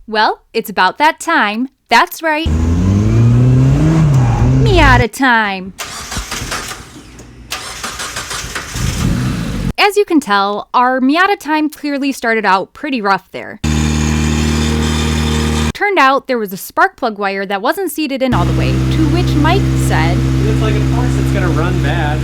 Well, it's about that time. That's right. Miata time. As you can tell, our Miata time clearly started out pretty rough there. Turned out there was a spark plug wire that wasn't seated in all the way, to which Mike said, "It's like, of course it's gonna run bad.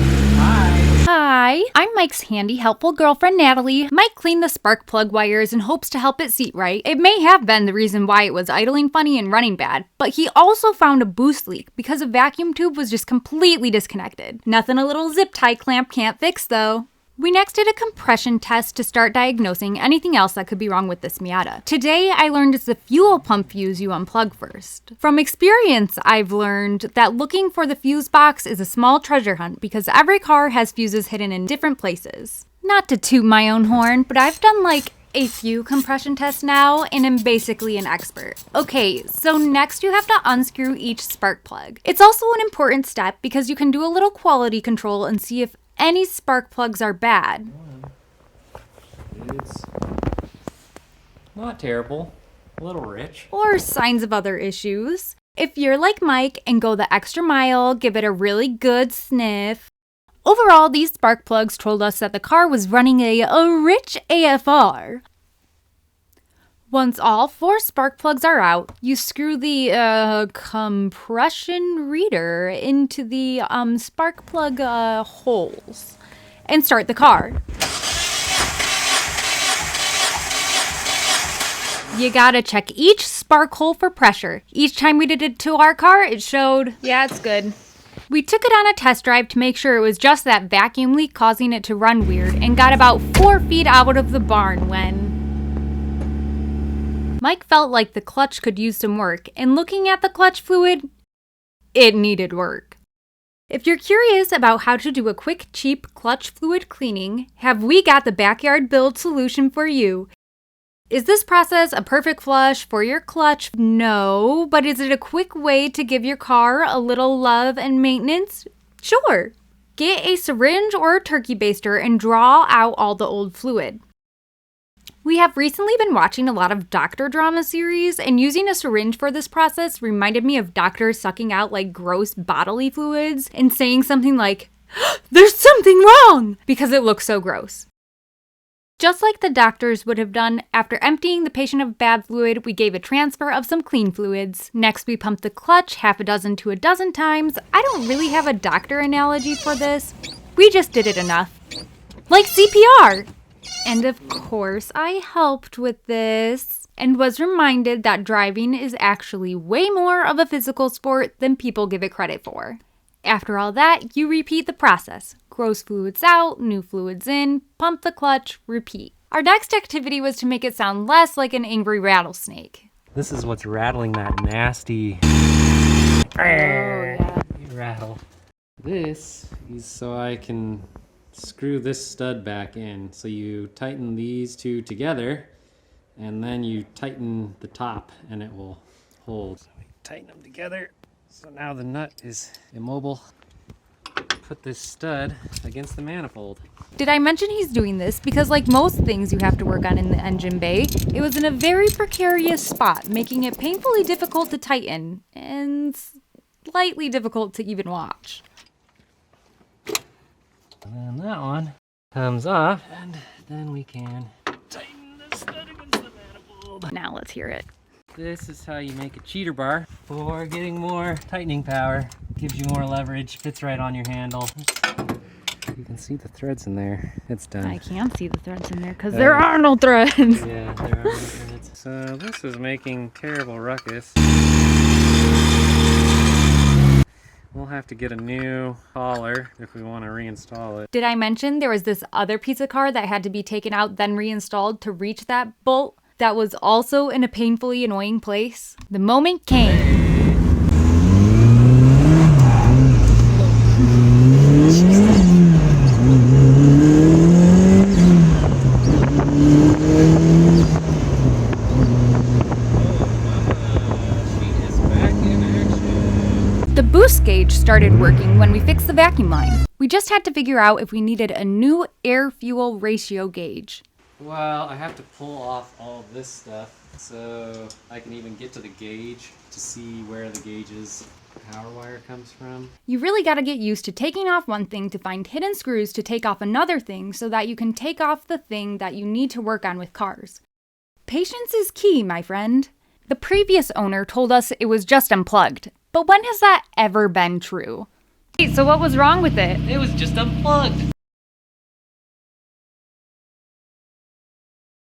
Hi, I'm Mike's handy, helpful girlfriend, Natalie. Mike cleaned the spark plug wires in hopes to help it seat right. It may have been the reason why it was idling funny and running bad, but he also found a boost leak because a vacuum tube was just completely disconnected. Nothing a little zip tie clamp can't fix, though. We next did a compression test to start diagnosing anything else that could be wrong with this Miata. Today, I learned it's the fuel pump fuse you unplug first. From experience, I've learned that looking for the fuse box is a small treasure hunt because every car has fuses hidden in different places. Not to toot my own horn, but I've done like a few compression tests now and am basically an expert. Okay, so next you have to unscrew each spark plug. It's also an important step because you can do a little quality control and see if any spark plugs are bad. It's not terrible. A little rich. Or signs of other issues. If you're like Mike and go the extra mile, give it a really good sniff. Overall, these spark plugs told us that the car was running a rich AFR. Once all 4 spark plugs are out, you screw the compression reader into the spark plug holes and start the car. You gotta check each spark hole for pressure. Each time we did it to our car, it showed, yeah, it's good. We took it on a test drive to make sure it was just that vacuum leak causing it to run weird and got about 4 feet out of the barn when Mike felt like the clutch could use some work, and looking at the clutch fluid, it needed work. If you're curious about how to do a quick, cheap clutch fluid cleaning, have we got the backyard build solution for you. Is this process a perfect flush for your clutch? No, but is it a quick way to give your car a little love and maintenance? Sure. Get a syringe or a turkey baster and draw out all the old fluid. We have recently been watching a lot of doctor drama series, and using a syringe for this process reminded me of doctors sucking out like gross bodily fluids and saying something like, "There's something wrong!" because it looks so gross. Just like the doctors would have done, after emptying the patient of bad fluid, we gave a transfer of some clean fluids. Next, we pumped the clutch 6 to 12 times. I don't really have a doctor analogy for this. We just did it enough. Like CPR! And of course, I helped with this and was reminded that driving is actually way more of a physical sport than people give it credit for. After all that, you repeat the process. Gross fluids out, new fluids in, pump the clutch, repeat. Our next activity was to make it sound less like an angry rattlesnake. This is what's rattling that nasty rattle. This is so I can screw this stud back in. So you tighten these two together and then you tighten the top and it will hold. So we tighten them together. So now the nut is immobile. Put this stud against the manifold. Did I mention he's doing this? Because like most things you have to work on in the engine bay, it was in a very precarious spot, making it painfully difficult to tighten and slightly difficult to even watch. And then that one comes off, and then we can tighten the stud against the manifold. Now let's hear it. This is how you make a cheater bar for getting more tightening power. Gives you more leverage, fits right on your handle. You can see the threads in there. It's done. I can see the threads in there because there are no threads. Yeah, there are no threads. So this is making terrible ruckus. We'll have to get a new collar if we want to reinstall it. Did I mention there was this other piece of car that had to be taken out then reinstalled to reach that bolt that was also in a painfully annoying place? The moment came. The boost gauge started working when we fixed the vacuum line. We just had to figure out if we needed a new air-fuel ratio gauge. Well, I have to pull off all of this stuff So I can even get to the gauge to see where the gauge's power wire comes from. You really gotta get used to taking off one thing to find hidden screws to take off another thing so that you can take off the thing that you need to work on with cars. Patience is key, my friend. The previous owner told us it was just unplugged, but when has that ever been true? Wait, so what was wrong with it? It was just unplugged.